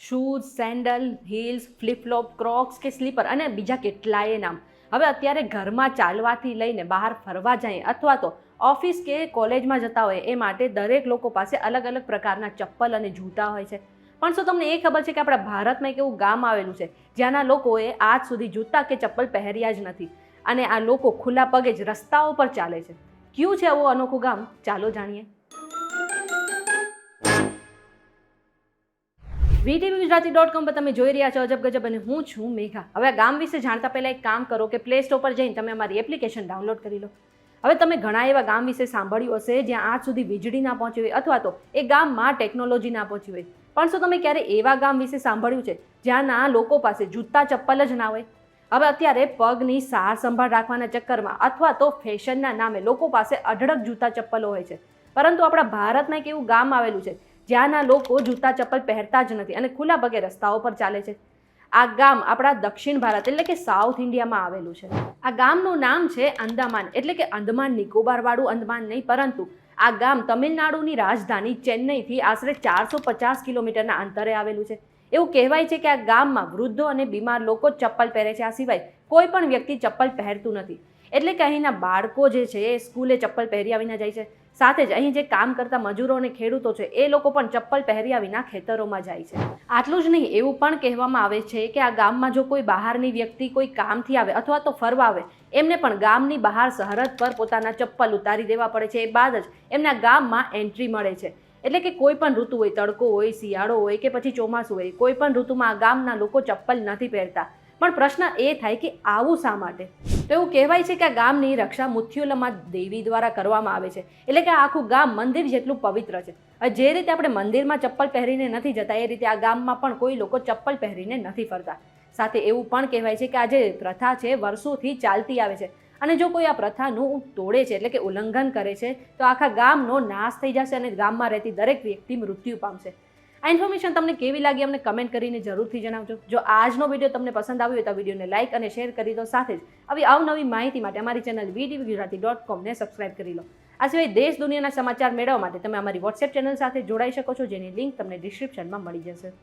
Shoes, sandal, heals, ફ્લિપફ્લોપ, Crocs કે sleeper અને બીજા કેટલાય નામ. હવે અત્યારે ઘરમાં ચાલવાથી લઈને બહાર ફરવા જાય અથવા તો ઓફિસ કે કોલેજમાં જતા હોય એ માટે દરેક લોકો પાસે અલગ અલગ પ્રકારના ચપ્પલ અને જૂતા હોય છે. પણ શું તમને એ ખબર છે કે આપણા ભારતમાં એક એવું ગામ આવેલું છે જ્યાંના લોકોએ આજ સુધી જૂતા કે ચપ્પલ પહેર્યા જ નથી અને આ લોકો ખુલ્લા પગે જ રસ્તાઓ પર ચાલે છે. ક્યું છે આવું અનોખું ગામ? ચાલો જાણીએ. VTVGujarati.com પર તમે જોઈ રહ્યા છો અજબ ગજબ અને હું છું મેઘા. હવે આ ગામ વિશે જાણતા પહેલાં એક કામ કરો કે પ્લે સ્ટોર પર જઈને તમે અમારી એપ્લિકેશન ડાઉનલોડ કરી લો. હવે તમે ઘણા એવા ગામ વિશે સાંભળ્યું હશે જ્યાં આજ સુધી વીજળી ના પહોંચી હોય અથવા તો એ ગામમાં ટેકનોલોજી ના પહોંચી હોય. પણ શું તમે ક્યારે એવા ગામ વિશે સાંભળ્યું છે જ્યાંના લોકો પાસે જૂતા ચપ્પલ જ ના હોય? હવે અત્યારે પગની સાર સંભાળ રાખવાના ચક્કરમાં અથવા તો ફેશનના નામે લોકો પાસે અઢળક જૂતા ચપ્પલો હોય છે. પરંતુ આપણા ભારતમાં એક એવું ગામ આવેલું છે જ્યાંના લોકો જૂતા ચપ્પલ પહેરતા જ નથી અને ખુલ્લા પગે રસ્તાઓ પર ચાલે છે. આ ગામ આપણા દક્ષિણ ભારત એટલે કે સાઉથ ઇન્ડિયામાં આવેલું છે. આ ગામનું નામ છે અંદામાન એટલે કે અંદમાન નિકોબાર વાળું અંદમાન નહીં, પરંતુ આ ગામ તમિલનાડુની રાજધાની ચેન્નઈથી આશરે 450 કિલોમીટરના અંતરે આવેલું છે. એવું કહેવાય છે કે આ ગામમાં વૃદ્ધો અને બીમાર લોકો ચપ્પલ પહેરે છે. આ સિવાય કોઈ પણ વ્યક્તિ ચપ્પલ પહેરતું નથી. એટલે કે અહીંના બાળકો જે છે એ સ્કૂલે ચપ્પલ પહેર્યા વિના જાય છે. સાથે જ અહીં જે કામ કરતા મજૂરો અને ખેડૂતો છે એ લોકો પણ ચપ્પલ પહેર્યા વિના ખેતરોમાં જાય છે. આટલું જ નહીં, એવું પણ કહેવામાં આવે છે કે આ ગામમાં જો કોઈ બહારની વ્યક્તિ કોઈ કામથી આવે અથવા તો ફરવા આવે એમને પણ ગામની બહાર સરહદ પર પોતાના ચપ્પલ ઉતારી દેવા પડે છે. એ બાદ જ એમના ગામમાં એન્ટ્રી મળે છે. એટલે કે કોઈ પણ ઋતુ હોય, તડકો હોય, શિયાળો હોય કે પછી ચોમાસું હોય, કોઈ પણ ઋતુમાં આ ગામના લોકો ચપ્પલ નથી પહેરતા. પણ પ્રશ્ન એ થાય કે આવું શા માટે? તો એવું કહેવાય છે કે આ ગામની રક્ષા મુથ્યુલમ્મા દેવી દ્વારા કરવામાં આવે છે. એટલે કે આ આખું ગામ મંદિર જેટલું પવિત્ર છે. જે રીતે આપણે મંદિરમાં ચપ્પલ પહેરીને નથી જતા એ રીતે આ ગામમાં પણ કોઈ લોકો ચપ્પલ પહેરીને નથી ફરતા. સાથે એવું પણ કહેવાય છે કે આ જે પ્રથા છે વર્ષોથી ચાલતી આવે છે અને જો કોઈ આ પ્રથાનું તોડે છે એટલે કે ઉલ્લંઘન કરે છે તો આખા ગામનો નાશ થઈ જશે અને ગામમાં રહેતી દરેક વ્યક્તિ મૃત્યુ પામશે. આ ઇન્ફોર્મેશન તમને કેવી લાગી અમને કમેન્ટ કરીને જરૂરથી જણાવજો. જો આજનો વિડીયો તમને પસંદ આવ્યો હોય તો વિડીયોને લાઇક અને શેર કરી દો. સાથે જ આવી અવનવી માહિતી માટે અમારી ચેનલ VTVGujarati.com ને સબસ્ક્રાઇબ કરી લો. આ સિવાય દેશ દુનિયાના સમાચાર મેળવવા માટે તમે અમારી વોટ્સએપ ચેનલ સાથે જોડાઈ શકો છો, જેની લિંક તમને ડિસ્ક્રિપ્શનમાં મળી જશે.